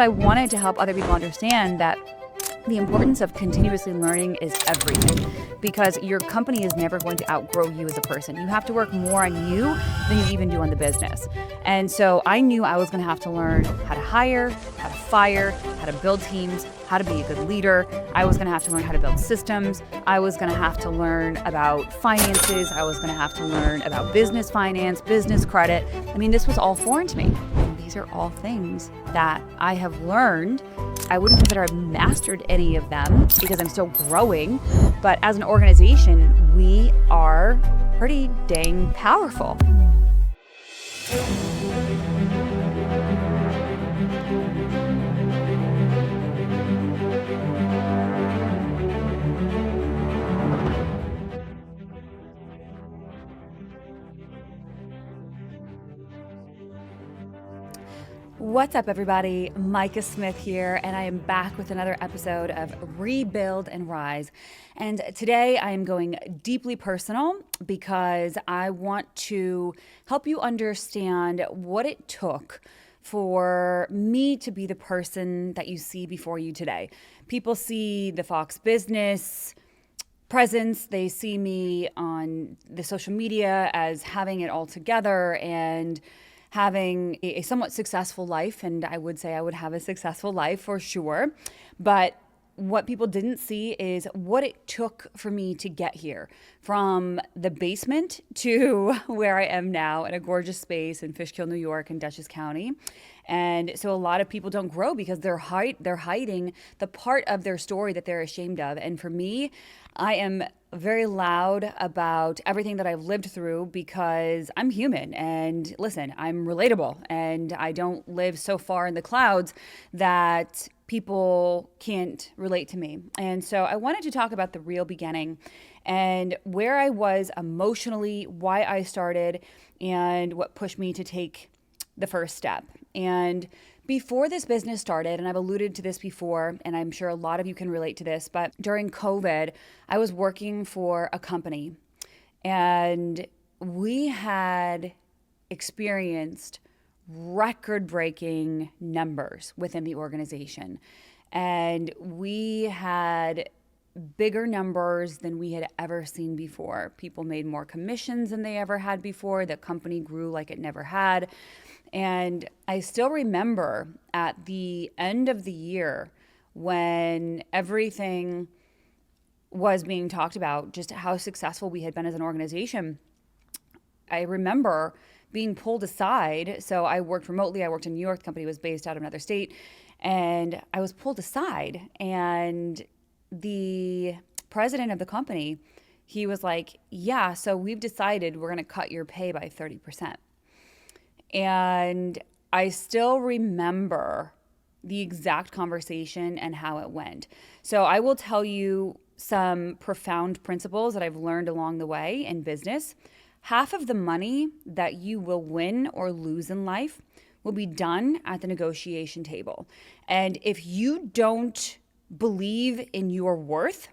I wanted to help other people understand that the importance of continuously learning is everything, because your company is never going to outgrow you as a person. You have to work more on you than you even do on the business. And so I knew I was going to have to learn how to hire, how to fire, how to build teams, how to be a good leader. I was going to have to learn how to build systems. I was going to have to learn about finances. I was going to have to learn about business finance, business credit. I mean, this was all foreign to me. And these are all things that I have learned. I wouldn't consider I've mastered any of them because I'm still growing, but as an organization, we are pretty dang powerful. What's up, everybody? Micah Smith here, and I am back with another episode of Rebuild and Rise. And today I am going deeply personal because I want to help you understand what it took for me to be the person that you see before you today. People see the Fox business presence, they see me on the social media as having it all together and having a somewhat successful life, and I would say I would have a successful life for sure. But what people didn't see is what it took for me to get here, from the basement to where I am now in a gorgeous space in Fishkill, New York, in Dutchess County. And so a lot of people don't grow because they're hiding the part of their story that they're ashamed of. And for me, I am very loud about everything that I've lived through because I'm human, and listen, I'm relatable, and I don't live so far in the clouds that people can't relate to me. And so I wanted to talk about the real beginning and where I was emotionally, why I started, and what pushed me to take the first step. And before this business started, and I've alluded to this before, and I'm sure a lot of you can relate to this, but during COVID, I was working for a company, and we had experienced record-breaking numbers within the organization. And we had bigger numbers than we had ever seen before. People made more commissions than they ever had before. The company grew like it never had. And I still remember at the end of the year when everything was being talked about, just how successful we had been as an organization. I remember being pulled aside. So I worked remotely. I worked in New York. The company was based out of another state. And I was pulled aside. And the president of the company, he was like, yeah, so we've decided we're going to cut your pay by 30%. And I still remember the exact conversation and how it went. So I will tell you some profound principles that I've learned along the way in business. Half of the money that you will win or lose in life will be done at the negotiation table. And if you don't believe in your worth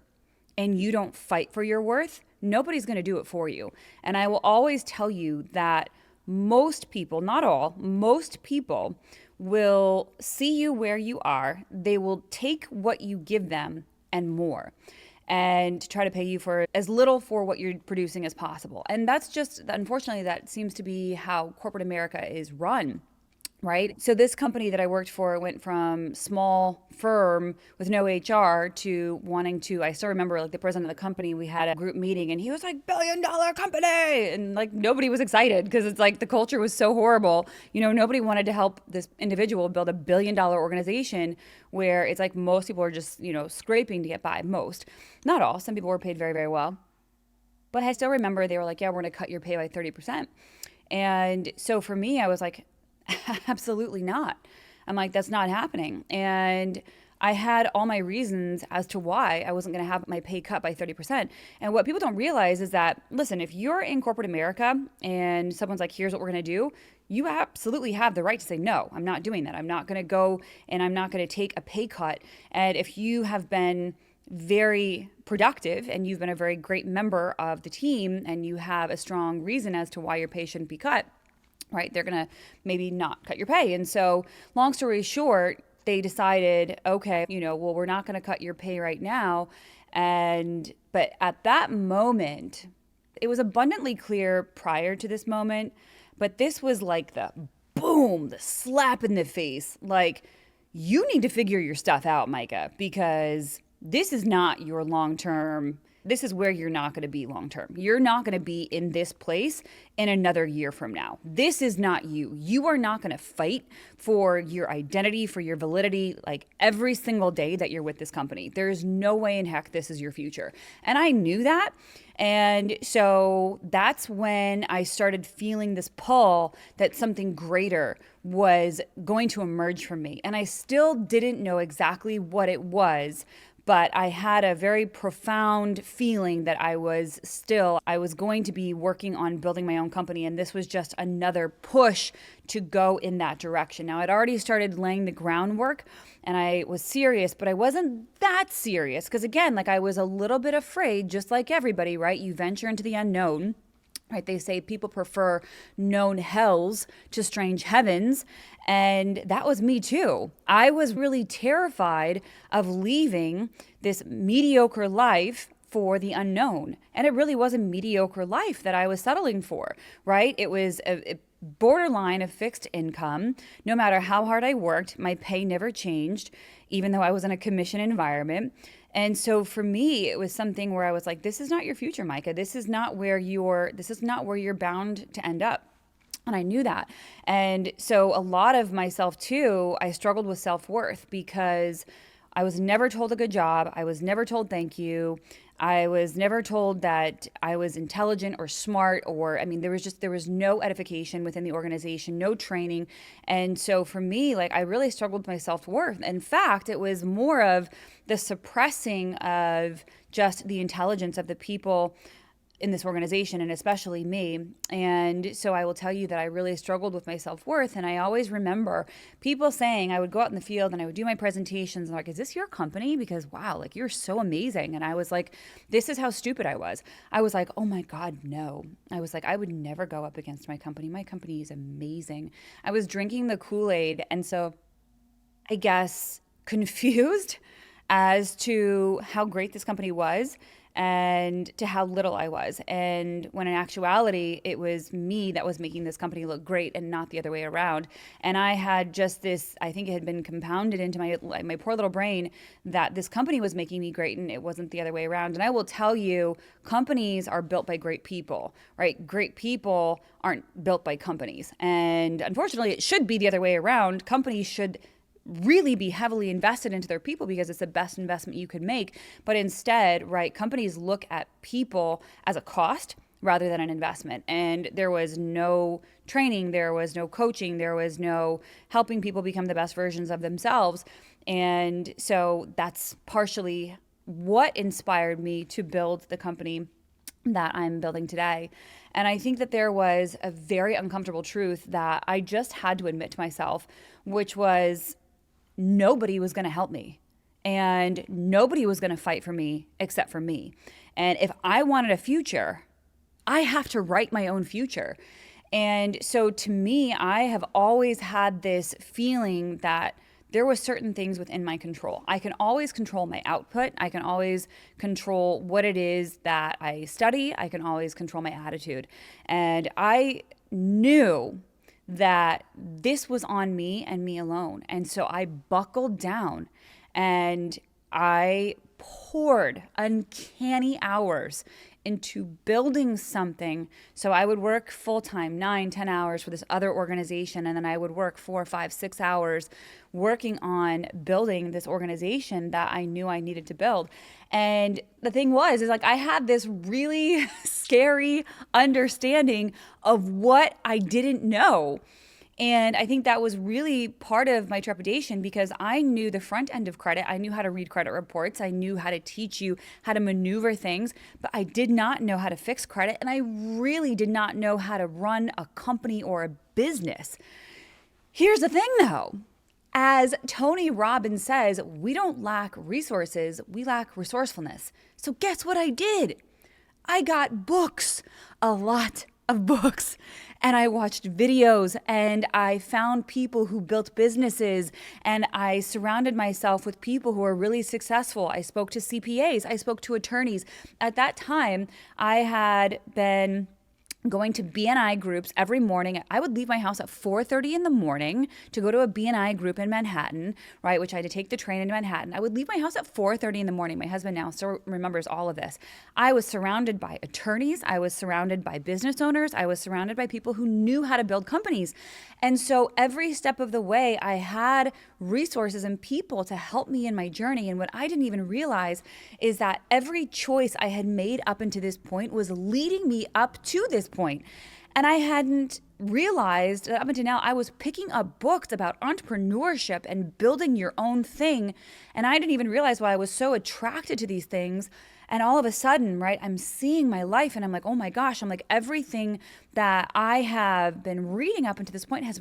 and you don't fight for your worth, nobody's going to do it for you. And I will always tell you that most people, not all, most people will see you where you are. They will take what you give them and more, and try to pay you for as little for what you're producing as possible. And that's just, unfortunately, that seems to be how corporate America is run. Right? So this company that I worked for went from small firm with no HR to wanting to, I still remember like the president of the company, we had a group meeting and he was like, $1 billion company. And like nobody was excited because it's like the culture was so horrible. You know, nobody wanted to help this individual build $1 billion organization where it's like most people are just, you know, scraping to get by. Most, not all. Some people were paid very, very well. But I still remember they were like, yeah, we're going to cut your pay by 30%. And so for me, I was like, absolutely not. I'm like, that's not happening. And I had all my reasons as to why I wasn't going to have my pay cut by 30%. And what people don't realize is that, listen, if you're in corporate America and someone's like, here's what we're going to do, you absolutely have the right to say, no, I'm not doing that. I'm not going to go and I'm not going to take a pay cut. And if you have been very productive and you've been a very great member of the team and you have a strong reason as to why your pay shouldn't be cut, right? They're going to maybe not cut your pay. And so long story short, they decided, okay, well, we're not going to cut your pay right now. But at that moment, it was abundantly clear prior to this moment, but this was like the boom, the slap in the face. Like, you need to figure your stuff out, Micah, because this is not your long-term. This is where you're not going to be long-term. You're not going to be in this place in another year from now. This is not you. You are not going to fight for your identity, for your validity, like every single day that you're with this company. There's no way in heck this is your future. And I knew that. And so that's when I started feeling this pull that something greater was going to emerge from me. And I still didn't know exactly what it was, but I had a very profound feeling that I was going to be working on building my own company. And this was just another push to go in that direction. Now, I'd already started laying the groundwork and I was serious, but I wasn't that serious. Because again, like, I was a little bit afraid, just like everybody, right? You venture into the unknown. Right, they say people prefer known hells to strange heavens, and that was me too. I was really terrified of leaving this mediocre life for the unknown, and it really was a mediocre life that I was settling for, right? It was a borderline of fixed income. No matter how hard I worked, my pay never changed, even though I was in a commission environment. And so for me, it was something where I was like, this is not your future, Micah. This is not where you're bound to end up. And I knew that. And so a lot of myself too, I struggled with self-worth because I was never told a good job. I was never told thank you. I was never told that I was intelligent or smart, there was no edification within the organization, no training. And so for me, like, I really struggled with my self-worth. In fact, it was more of the suppressing of just the intelligence of the people in this organization, and especially me. And so I will tell you that I really struggled with my self-worth. And I always remember people saying, I would go out in the field and I would do my presentations and like, is this your company? Because wow, like, you're so amazing. And I was like, this is how stupid I was. I was like, oh my God, no. I was like, I would never go up against my company. My company is amazing. I was drinking the Kool-Aid. And so I guess confused as to how great this company was and to how little I was. And when in actuality, it was me that was making this company look great and not the other way around. And I had just this, I think it had been compounded into my poor little brain that this company was making me great and it wasn't the other way around. And I will tell you, companies are built by great people, right? Great people aren't built by companies. And unfortunately, it should be the other way around. Companies should really be heavily invested into their people because it's the best investment you could make. But instead, right, companies look at people as a cost rather than an investment. And there was no training, there was no coaching, there was no helping people become the best versions of themselves. And so that's partially what inspired me to build the company that I'm building today. And I think that there was a very uncomfortable truth that I just had to admit to myself, which was nobody was going to help me and nobody was going to fight for me except for me. And if I wanted a future, I have to write my own future. And so to me, I have always had this feeling that there were certain things within my control. I can always control my output. I can always control what it is that I study. I can always control my attitude. And I knew that this was on me and me alone. And so I buckled down and I poured uncanny hours into building something. So I would work full-time, 9, 10 hours for this other organization. And then I would work 4, 5, 6 hours working on building this organization that I knew I needed to build. And the thing was, is like, I had this really scary understanding of what I didn't know. And I think that was really part of my trepidation because I knew the front end of credit. I knew how to read credit reports. I knew how to teach you how to maneuver things, but I did not know how to fix credit. And I really did not know how to run a company or a business. Here's the thing though. As Tony Robbins says, we don't lack resources, we lack resourcefulness. So guess what I did? I got books, a lot of books and I watched videos and I found people who built businesses and I surrounded myself with people who are really successful. I spoke to CPAs, I spoke to attorneys. At that time, I had been going to BNI groups every morning. I would leave my house at 4:30 in the morning to go to a BNI group in Manhattan, right, which I had to take the train into Manhattan. I would leave my house at 4:30 in the morning. My husband now still remembers all of this. I was surrounded by attorneys. I was surrounded by business owners. I was surrounded by people who knew how to build companies. And so every step of the way, I had resources and people to help me in my journey. And what I didn't even realize is that every choice I had made up until this point was leading me up to this point. And I hadn't realized that up until now, I was picking up books about entrepreneurship and building your own thing. And I didn't even realize why I was so attracted to these things. And all of a sudden, right, I'm seeing my life and I'm like, oh my gosh, I'm like, everything that I have been reading up until this point has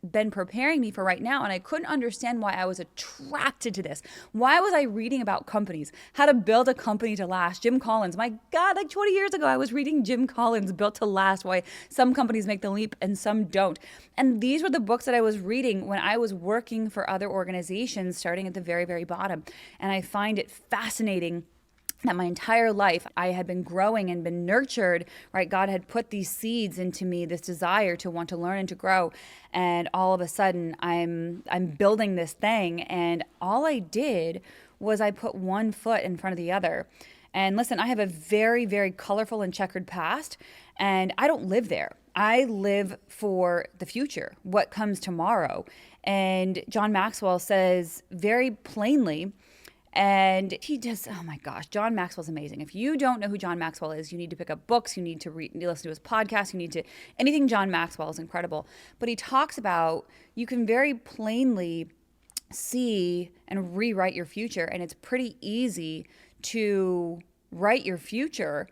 been preparing me for right now. And I couldn't understand why I was attracted to this. Why was I reading about companies, how to build a company to last? Jim Collins, my God, like 20 years ago, I was reading Jim Collins, Built to Last, why some companies make the leap and some don't. And these were the books that I was reading when I was working for other organizations, starting at the very, very bottom. And I find it fascinating that my entire life I had been growing and been nurtured, right? God had put these seeds into me, this desire to want to learn and to grow. And all of a sudden I'm building this thing. And all I did was I put one foot in front of the other. And listen, I have a very, very colorful and checkered past, and I don't live there. I live for the future, what comes tomorrow. And John Maxwell says very plainly, and he just, oh my gosh, John Maxwell's amazing. If you don't know who John Maxwell is, you need to pick up books, you need to listen to his podcast, anything John Maxwell is incredible. But he talks about, you can very plainly see and rewrite your future. And it's pretty easy to write your future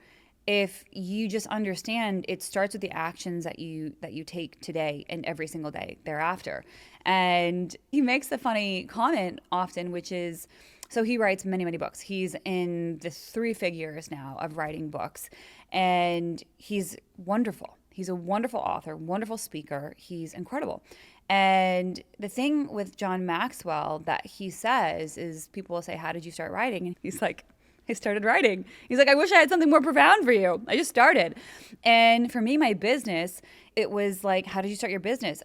if you just understand it starts with the actions that you take today and every single day thereafter. And he makes the funny comment often, which is, so he writes many, many books. He's in the 3 figures now of writing books, and he's wonderful. He's a wonderful author, wonderful speaker. He's incredible. And the thing with John Maxwell that he says is, people will say, how did you start writing? And he's like, I started writing. He's like, I wish I had something more profound for you. I just started. And for me, my business, it was like, how did you start your business?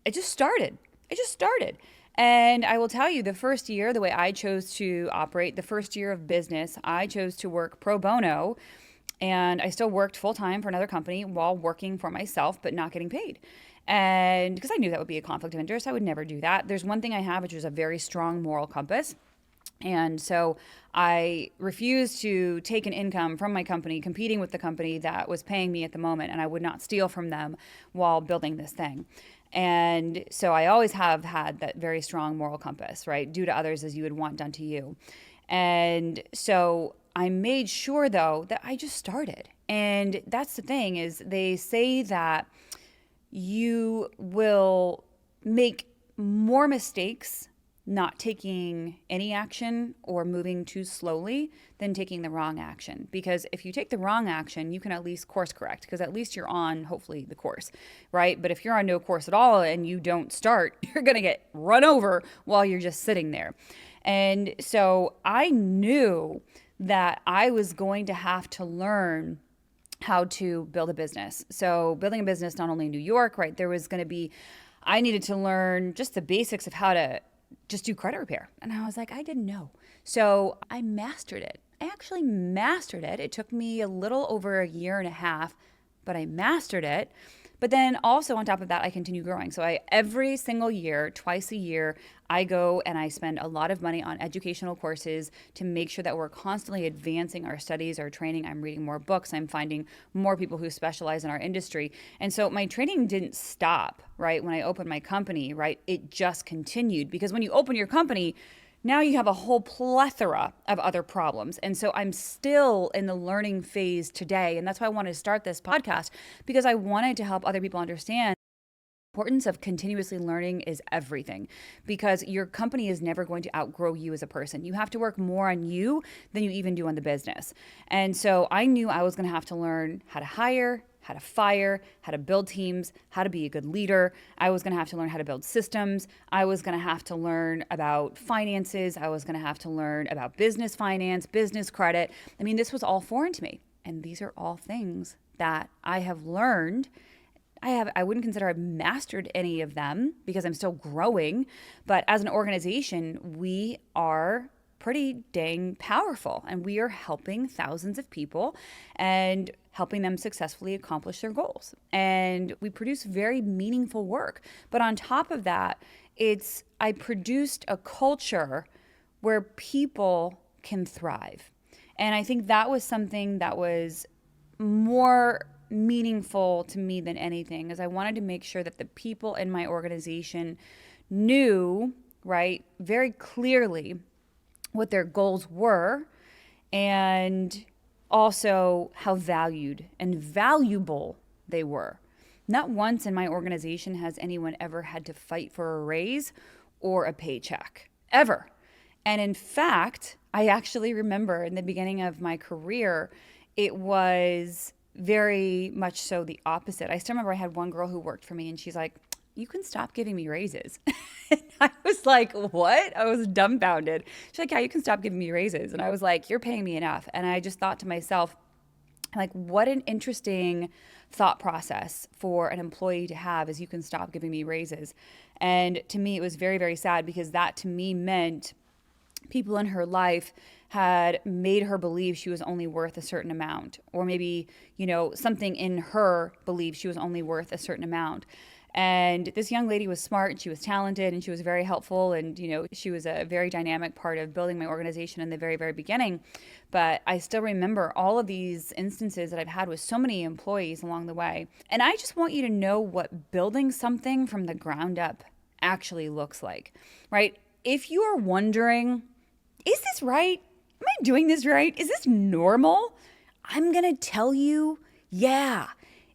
I just started. And I will tell you, the first year, the way I chose to operate, the first year of business, I chose to work pro bono. And I still worked full time for another company while working for myself, but not getting paid. And because I knew that would be a conflict of interest, I would never do that. There's one thing I have, which is a very strong moral compass. And so I refused to take an income from my company, competing with the company that was paying me at the moment, and I would not steal from them while building this thing. And so I always have had that very strong moral compass, right? Do to others as you would want done to you. And so I made sure, though, that I just started. And that's the thing, is they say that you will make more mistakes not taking any action or moving too slowly than taking the wrong action. Because if you take the wrong action, you can at least course correct, because at least you're on, hopefully, the course, right? But if you're on no course at all and you don't start, you're going to get run over while you're just sitting there. And so I knew that I was going to have to learn how to build a business. So building a business, not only in New York, right? I needed to learn just the basics of how to just do credit repair. And I was like, I didn't know. So I mastered it. I actually mastered it. It took me a little over 1.5 years, but I mastered it. But then also on top of that, I continue growing. So every single year, twice a year, I go and I spend a lot of money on educational courses to make sure that we're constantly advancing our studies, our training. I'm reading more books. I'm finding more people who specialize in our industry. And so my training didn't stop, right? When I opened my company, right? It just continued, because when you open your company, now you have a whole plethora of other problems. And so I'm still in the learning phase today. And that's why I wanted to start this podcast, because I wanted to help other people understand the importance of continuously learning is everything, because your company is never going to outgrow you as a person. You have to work more on you than you even do on the business. And so I knew I was going to have to learn how to hire, how to fire, how to build teams, how to be a good leader. I was going to have to learn how to build systems. I was going to have to learn about finances. I was going to have to learn about business finance, business credit. I mean, this was all foreign to me. And these are all things that I have learned. I wouldn't consider I've mastered any of them because I'm still growing. But as an organization, we are pretty dang powerful, and we are helping thousands of people and helping them successfully accomplish their goals. And we produce very meaningful work. But on top of that, I produced a culture where people can thrive. And I think that was something that was more meaningful to me than anything, is I wanted to make sure that the people in my organization knew, right, very clearly what their goals were, and also how valued and valuable they were. Not once in my organization has anyone ever had to fight for a raise or a paycheck, ever. And in fact, I actually remember in the beginning of my career, it was very much so the opposite. I still remember I had one girl who worked for me, and she's like, "You can stop giving me raises." And I was like, what? I was dumbfounded. She's like, "Yeah, you can stop giving me raises." And I was like, "You're paying me enough." And I just thought to myself, like, what an interesting thought process for an employee to have, is you can stop giving me raises. And to me, it was very, very sad, because that to me meant people in her life had made her believe she was only worth a certain amount, or maybe, something in her believed she was only worth a certain amount. And this young lady was smart, and she was talented, and she was very helpful. And, she was a very dynamic part of building my organization in the very, very beginning. But I still remember all of these instances that I've had with so many employees along the way. And I just want you to know what building something from the ground up actually looks like, right? If you are wondering, is this right? Am I doing this right? Is this normal? I'm going to tell you, yeah.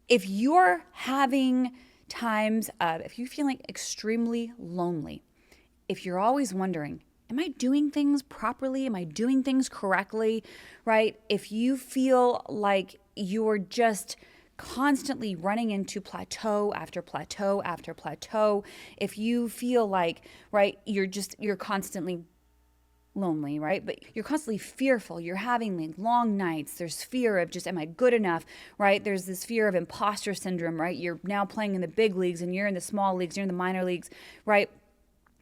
If you're having times of, if you're feeling extremely lonely, if you're always wondering, am I doing things properly? Am I doing things correctly? Right? If you feel like you're just constantly running into plateau after plateau after plateau, if you feel like, right, you're constantly lonely, right? But you're constantly fearful. You're having like long nights. There's fear of just, am I good enough, right? There's this fear of imposter syndrome, right? You're now playing in the big leagues and you're in the small leagues, you're in the minor leagues, right?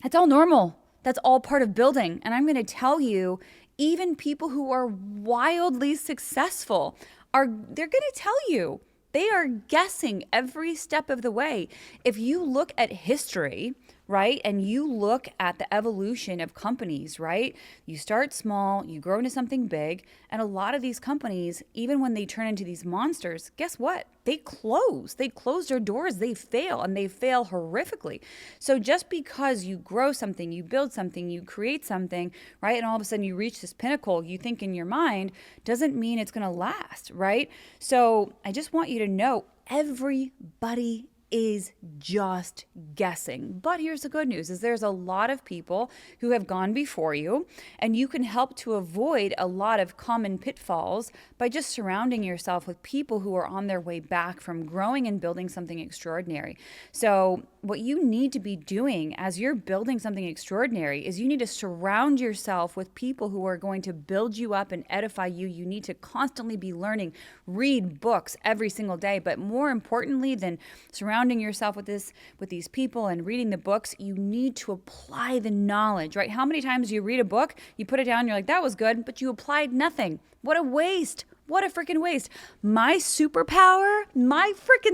That's all normal. That's all part of building. And I'm going to tell you, even people who are wildly successful they're going to tell you, they are guessing every step of the way. If you look at history, right, and you look at the evolution of companies, right, you start small, you grow into something big, and a lot of these companies, even when they turn into these monsters, guess what? They close their doors, they fail, and they fail horrifically. So just because you grow something, you build something, you create something, right, and all of a sudden you reach this pinnacle, you think in your mind, doesn't mean it's going to last, right? So I just want you to know, everybody is just guessing. But here's the good news, is there's a lot of people who have gone before you, and you can help to avoid a lot of common pitfalls by just surrounding yourself with people who are on their way back from growing and building something extraordinary. So what you need to be doing as you're building something extraordinary is you need to surround yourself with people who are going to build you up and edify you. You need to constantly be learning, read books every single day, but more importantly than surrounding yourself with these people and reading the books, you need to apply the knowledge, right? How many times do you read a book, you put it down, you're like, that was good, but you applied nothing. What a waste. What a freaking waste. My freaking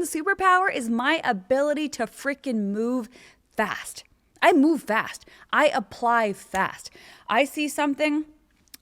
superpower is my ability to freaking move fast. I move fast. I apply fast. I see something,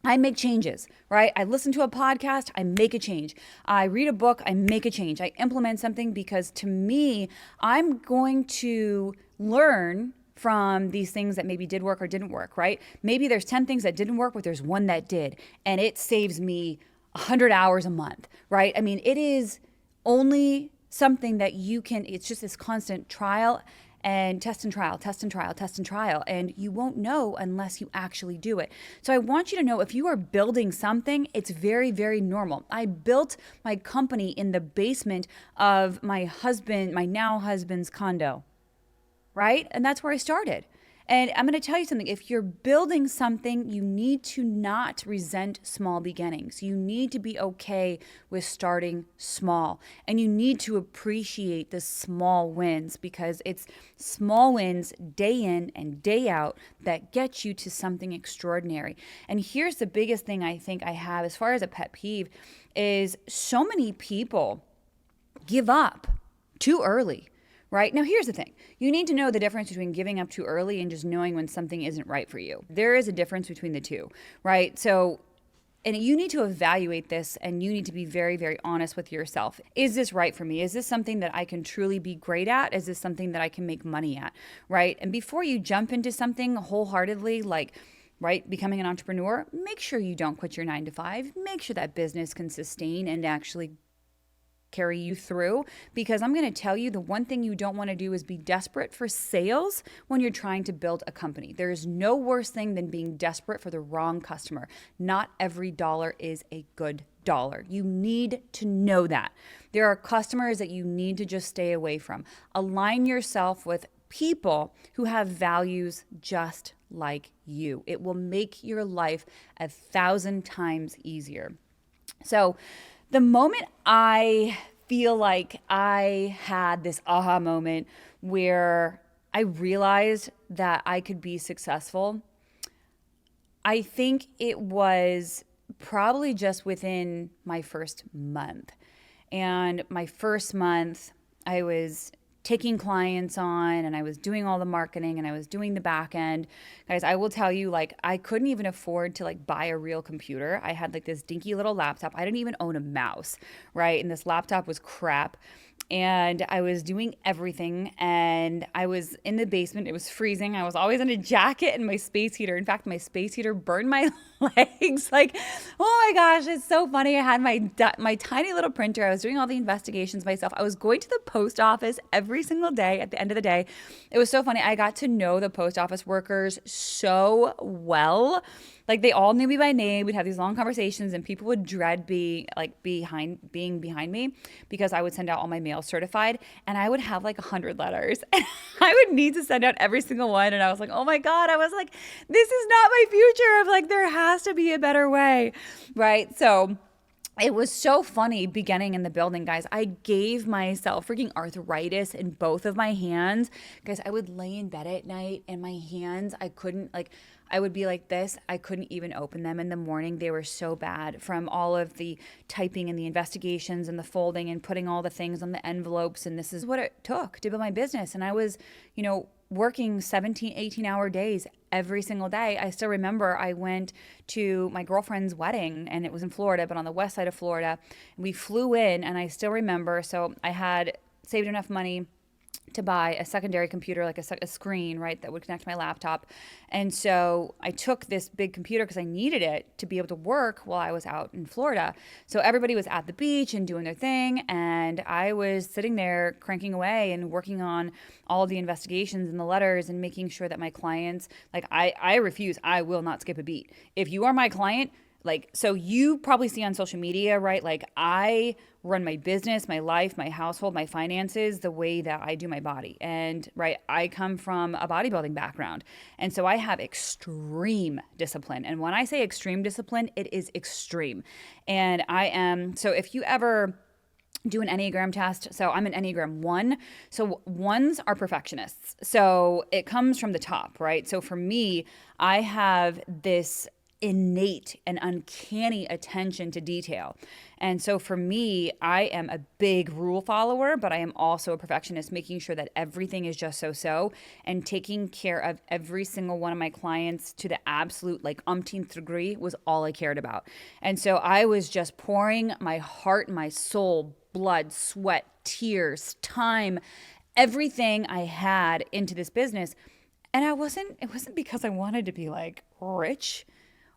I make changes, right? I listen to a podcast, I make a change. I read a book, I make a change. I implement something because to me, I'm going to learn from these things that maybe did work or didn't work, right? Maybe there's 10 things that didn't work, but there's one that did. And it saves me 100 hours a month, right? I mean, it is only something that you can, it's just this constant trial and test and trial, test and trial, test and trial. And you won't know unless you actually do it. So I want you to know, if you are building something, it's very, very normal. I built my company in the basement of my now husband's condo, right? And that's where I started. And I'm going to tell you something. If you're building something, you need to not resent small beginnings. You need to be okay with starting small. And you need to appreciate the small wins, because it's small wins day in and day out that get you to something extraordinary. And here's the biggest thing I think I have as far as a pet peeve is so many people give up too early. Right? Now, here's the thing. You need to know the difference between giving up too early and just knowing when something isn't right for you. There is a difference between the two, right? So, and you need to evaluate this, and you need to be very, very honest with yourself. Is this right for me? Is this something that I can truly be great at? Is this something that I can make money at, right? And before you jump into something wholeheartedly, like, right, becoming an entrepreneur, make sure you don't quit your 9 to 5. Make sure that business can sustain and actually carry you through, because I'm going to tell you, the one thing you don't want to do is be desperate for sales when you're trying to build a company. There is no worse thing than being desperate for the wrong customer. Not every dollar is a good dollar. You need to know that. There are customers that you need to just stay away from. Align yourself with people who have values just like you. It will make your life 1,000 times easier. So, the moment I feel like I had this aha moment where I realized that I could be successful, I think it was probably just within my first month. And my first month, I was taking clients on, and I was doing all the marketing, and I was doing the back end. Guys, I will tell you, like, I couldn't even afford to buy a real computer. I had this dinky little laptop. I didn't even own a mouse, right? And this laptop was crap. And I was doing everything, and I was in the basement. It was freezing. I was always in a jacket and my space heater. In fact, my space heater burned my legs. Oh my gosh, it's so funny. I had my tiny little printer. I was doing all the investigations myself. I was going to the post office every single day at the end of the day. It was so funny. I got to know the post office workers so well. They all knew me by name. We'd have these long conversations, and people would dread being behind me, because I would send out all my mail certified, and I would have 100 letters. And I would need to send out every single one. And I was like, oh my God, this is not my future. There has to be a better way, right? So it was so funny beginning in the building, guys. I gave myself freaking arthritis in both of my hands. Guys, I would lay in bed at night, and my hands, I couldn't, I would be like this. I couldn't even open them in the morning. They were so bad from all of the typing and the investigations and the folding and putting all the things on the envelopes. And this is what it took to build my business. And I was, working 17, 18-hour days every single day. I still remember I went to my girlfriend's wedding, and it was in Florida, but on the west side of Florida. And we flew in, and I still remember, so I had saved enough money to buy a secondary computer, a screen, right, that would connect to my laptop. And so I took this big computer because I needed it to be able to work while I was out in Florida. So everybody was at the beach and doing their thing, and I was sitting there cranking away and working on all of the investigations and the letters and making sure that my clients, I refuse, I will not skip a beat. If you are my client, so you probably see on social media, right? I run my business, my life, my household, my finances the way that I do my body. And right, I come from a bodybuilding background. And so I have extreme discipline. And when I say extreme discipline, it is extreme. And so if you ever do an Enneagram test, so I'm an Enneagram 1. So 1s are perfectionists. So it comes from the top, right? So for me, I have this innate and uncanny attention to detail. And so for me, I am a big rule follower, but I am also a perfectionist, making sure that everything is just so, and taking care of every single one of my clients to the absolute umpteenth degree was all I cared about. And so I was just pouring my heart, my soul, blood, sweat, tears, time, everything I had into this business. And it wasn't because I wanted to be rich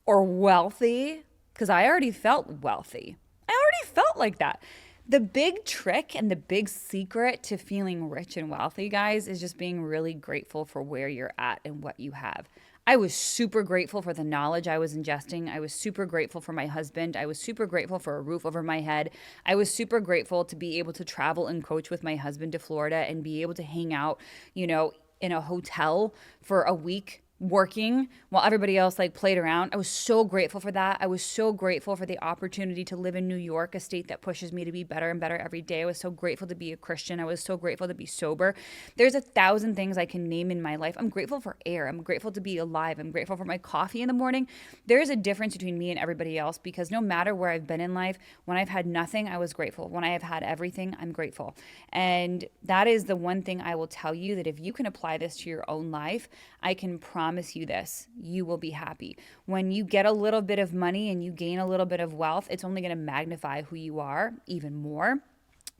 or wealthy, because I already felt wealthy. I already felt like that. The big trick and the big secret to feeling rich and wealthy, guys, is just being really grateful for where you're at and what you have. I was super grateful for the knowledge I was ingesting. I was super grateful for my husband. I was super grateful for a roof over my head. I was super grateful to be able to travel and coach with my husband to Florida and be able to hang out, in a hotel for a week working while everybody else like played around. I was so grateful for that. I was so grateful for the opportunity to live in New York, a state that pushes me to be better and better every day. I was so grateful to be a Christian. I was so grateful to be sober. There's 1,000 things I can name in my life. I'm grateful for air. I'm grateful to be alive. I'm grateful for my coffee in the morning. There's a difference between me and everybody else because no matter where I've been in life, when I've had nothing, I was grateful. When I have had everything, I'm grateful. And that is the one thing I will tell you, that if you can apply this to your own life, I can promise you this, you will be happy. When you get a little bit of money and you gain a little bit of wealth, it's only going to magnify who you are even more.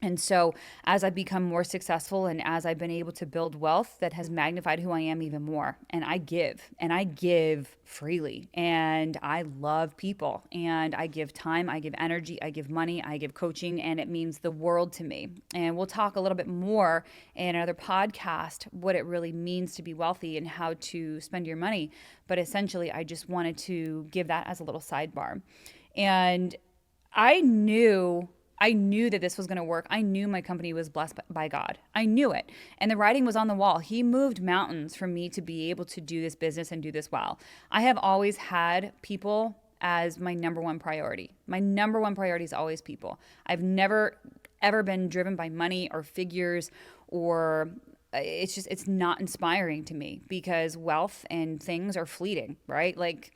And so as I've become more successful and as I've been able to build wealth, that has magnified who I am even more. And I give freely, and I love people, and I give time, I give energy, I give money, I give coaching, and it means the world to me. And we'll talk a little bit more in another podcast what it really means to be wealthy and how to spend your money. But essentially, I just wanted to give that as a little sidebar. And I knew that this was going to work. I knew my company was blessed by God. I knew it. And the writing was on the wall. He moved mountains for me to be able to do this business and do this well. I have always had people as my number one priority. My number one priority is always people. I've never, ever been driven by money or figures, or it's not inspiring to me because wealth and things are fleeting, right? Like,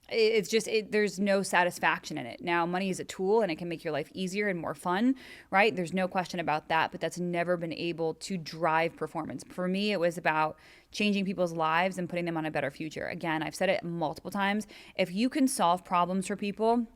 there's no satisfaction in it. Now, money is a tool and it can make your life easier and more fun, right? There's no question about that, but that's never been able to drive performance. For me, it was about changing people's lives and putting them on a better future. Again, I've said it multiple times. If you can solve problems for people,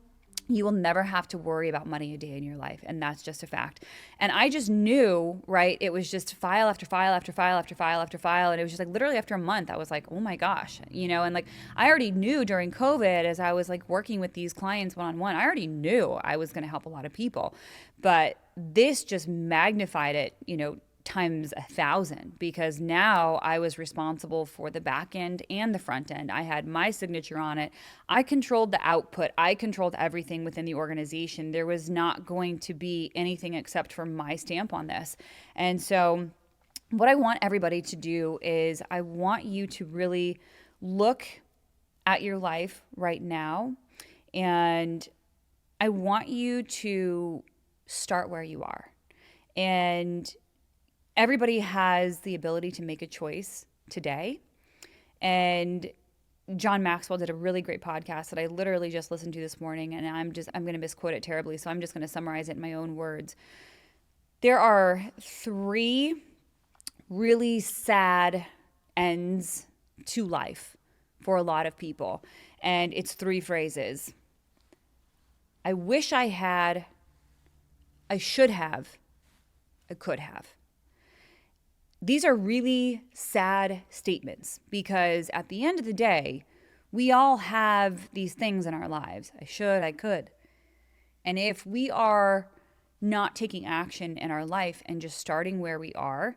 you will never have to worry about money a day in your life. And that's just a fact. And I just knew, right? It was just file after file after file after file after file. And it was just like literally after a month, I was like, oh my gosh, and like I already knew during COVID, as I was like working with these clients one-on-one, I already knew I was going to help a lot of people. But this just magnified it, times 1,000, because now I was responsible for the back end and the front end. I had my signature on it. I controlled the output. I controlled everything within the organization. There was not going to be anything except for my stamp on this. And so what I want everybody to do is I want you to really look at your life right now, and I want you to start where you are. And everybody has the ability to make a choice today. And John Maxwell did a really great podcast that I literally just listened to this morning, and I'm going to misquote it terribly, so I'm just going to summarize it in my own words. There are 3 really sad ends to life for a lot of people, and it's 3 phrases. I wish I had, I should have, I could have. These are really sad statements because at the end of the day, we all have these things in our lives. I should, I could. And if we are not taking action in our life and just starting where we are,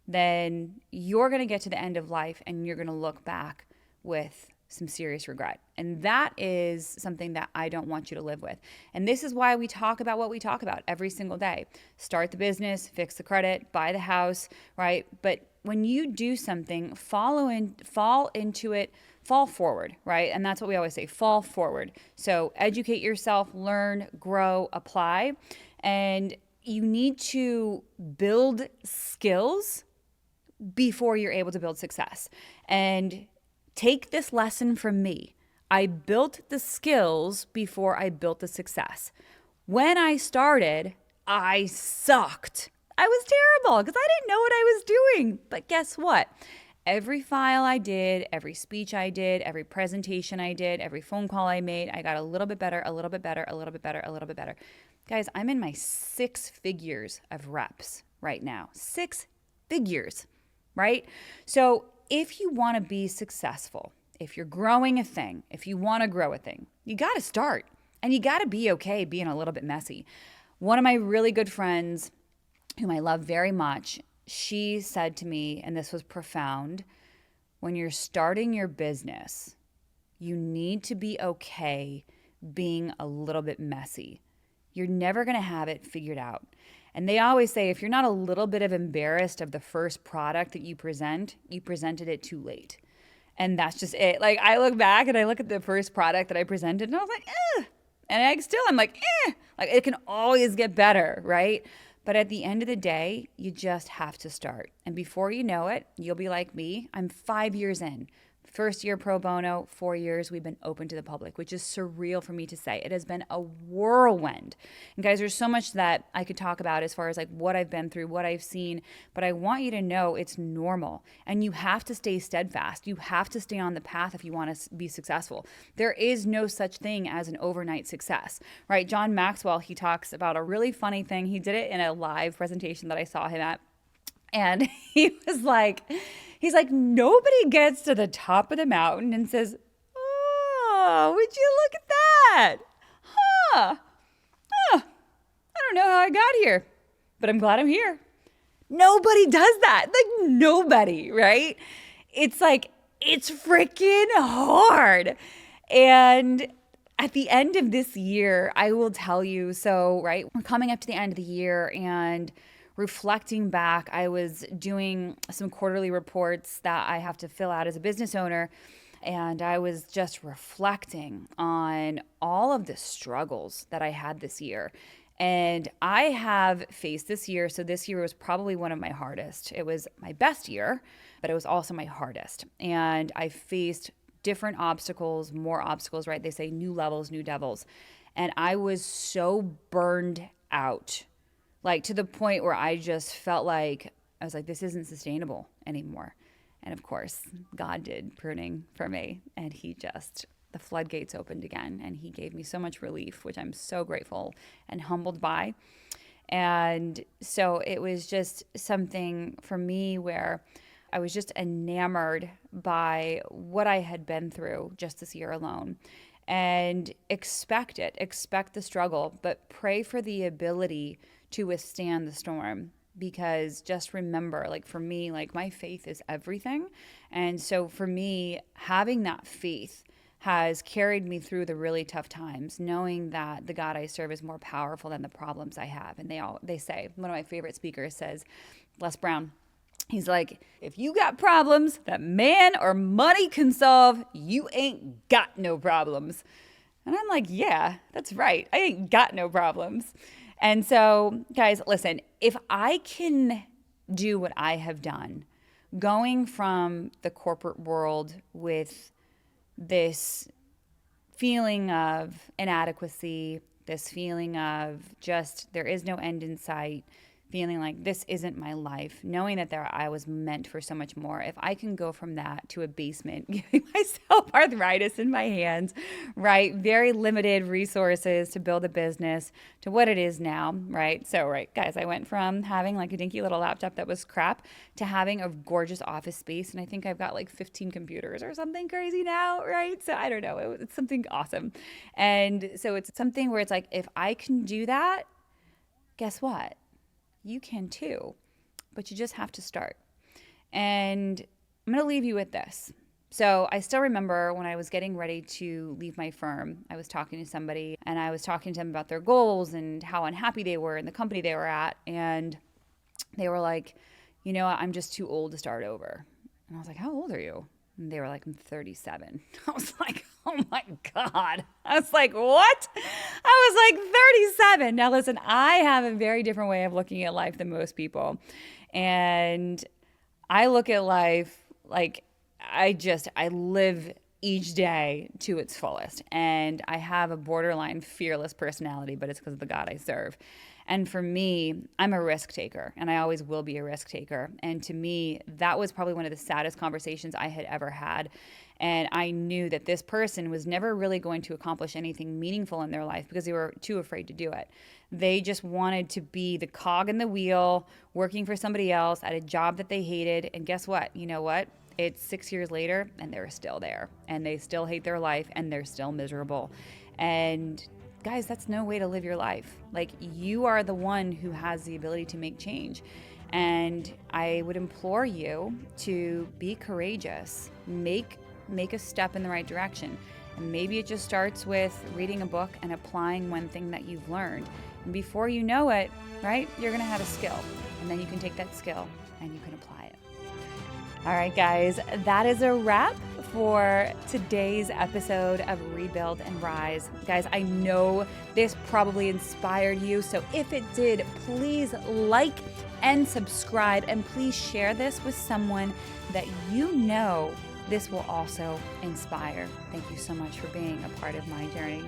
then you're going to get to the end of life and you're going to look back with some serious regret. And that is something that I don't want you to live with. And this is why we talk about what we talk about every single day. Start the business, fix the credit, buy the house, right? But when you do something, fall into it, fall forward, right? And that's what we always say, fall forward. So educate yourself, learn, grow, apply. And you need to build skills before you're able to build success. And take this lesson from me. I built the skills before I built the success. When I started, I sucked. I was terrible because I didn't know what I was doing. But guess what? Every file I did, every speech I did, every presentation I did, every phone call I made, I got a little bit better, a little bit better, a little bit better, a little bit better. Guys, I'm in my 6 figures of reps right now. 6 figures, right? So if you want to be successful, if you're growing a thing, if you want to grow a thing, you got to start, and you got to be okay being a little bit messy. One of my really good friends, whom I love very much, she said to me, and this was profound, when you're starting your business, you need to be okay being a little bit messy. You're never going to have it figured out. And they always say if you're not a little bit of embarrassed of the first product that you presented it too late. And that's just it. Like, I look back and I look at the first product that I presented and I was like, eh. And I'm like, eh. Like, it can always get better, right? But at the end of the day, you just have to start. And before you know it, you'll be like me. I'm 5 years in. First year pro bono, 4 years we've been open to the public, which is surreal for me to say. It has been a whirlwind. And guys, there's so much that I could talk about as far as like what I've been through, what I've seen, but I want you to know it's normal. And you have to stay steadfast. You have to stay on the path if you want to be successful. There is no such thing as an overnight success, right? John Maxwell, he talks about a really funny thing. He did it in a live presentation that I saw him at. And he's like, nobody gets to the top of the mountain and says, oh, would you look at that? Huh. I don't know how I got here, but I'm glad I'm here. Nobody does that. Like, nobody, right? It's like, it's freaking hard. And at the end of this year, I will tell you, so, right, we're coming up to the end of the year and reflecting back, I was doing some quarterly reports that I have to fill out as a business owner. And I was just reflecting on all of the struggles that I had this year. And I have faced this year. So this year was probably one of my hardest. It was my best year, but it was also my hardest. And I faced different obstacles, more obstacles, right? They say new levels, new devils. And I was so burned out. Like, to the point where I just felt like, I was like, this isn't sustainable anymore. And of course, God did pruning for me. And the floodgates opened again. And he gave me so much relief, which I'm so grateful and humbled by. And so it was just something for me where I was just enamored by what I had been through just this year alone. And expect the struggle, but pray for the ability to withstand the storm. Because just remember, like, for me, like, my faith is everything. And so for me, having that faith has carried me through the really tough times, knowing that the God I serve is more powerful than the problems I have. And they say, one of my favorite speakers says, Les Brown, he's like, if you got problems that man or money can solve, you ain't got no problems. And I'm like, yeah, that's right. I ain't got no problems. And so, guys, listen, if I can do what I have done, going from the corporate world with this feeling of inadequacy, this feeling of just there is no end in sight, feeling like this isn't my life, knowing that I was meant for so much more. If I can go from that to a basement, giving myself arthritis in my hands, right? Very limited resources to build a business to what it is now, right? So, right, guys, I went from having like a dinky little laptop that was crap to having a gorgeous office space. And I think I've got like 15 computers or something crazy now, right? So I don't know. It's something awesome. And so it's something where it's like, if I can do that, guess what? You can too, but you just have to start. And I'm going to leave you with this. So I still remember when I was getting ready to leave my firm, I was talking to somebody and I was talking to them about their goals and how unhappy they were in the company they were at. And they were like, you know, I'm just too old to start over. And I was like, how old are you? And they were like, I'm 37. I was like, oh my God. I was like, what? I was like 37. Now listen, I have a very different way of looking at life than most people. And I look at life like I live each day to its fullest. And I have a borderline fearless personality, but it's because of the God I serve. And for me, I'm a risk taker, and I always will be a risk taker. And to me, that was probably one of the saddest conversations I had ever had. And I knew that this person was never really going to accomplish anything meaningful in their life because they were too afraid to do it. They just wanted to be the cog in the wheel, working for somebody else at a job that they hated. And guess what? You know what? It's 6 years later, and they're still there. And they still hate their life, and they're still miserable. And guys, that's no way to live your life. Like, you are the one who has the ability to make change. And I would implore you to be courageous, make a step in the right direction. And maybe it just starts with reading a book and applying one thing that you've learned. And before you know it, right, you're going to have a skill. And then you can take that skill and you can apply it. All right, guys, that is a wrap for today's episode of Rebuild and Rise. Guys, I know this probably inspired you. So if it did, please like and subscribe, and please share this with someone that you know this will also inspire. Thank you so much for being a part of my journey.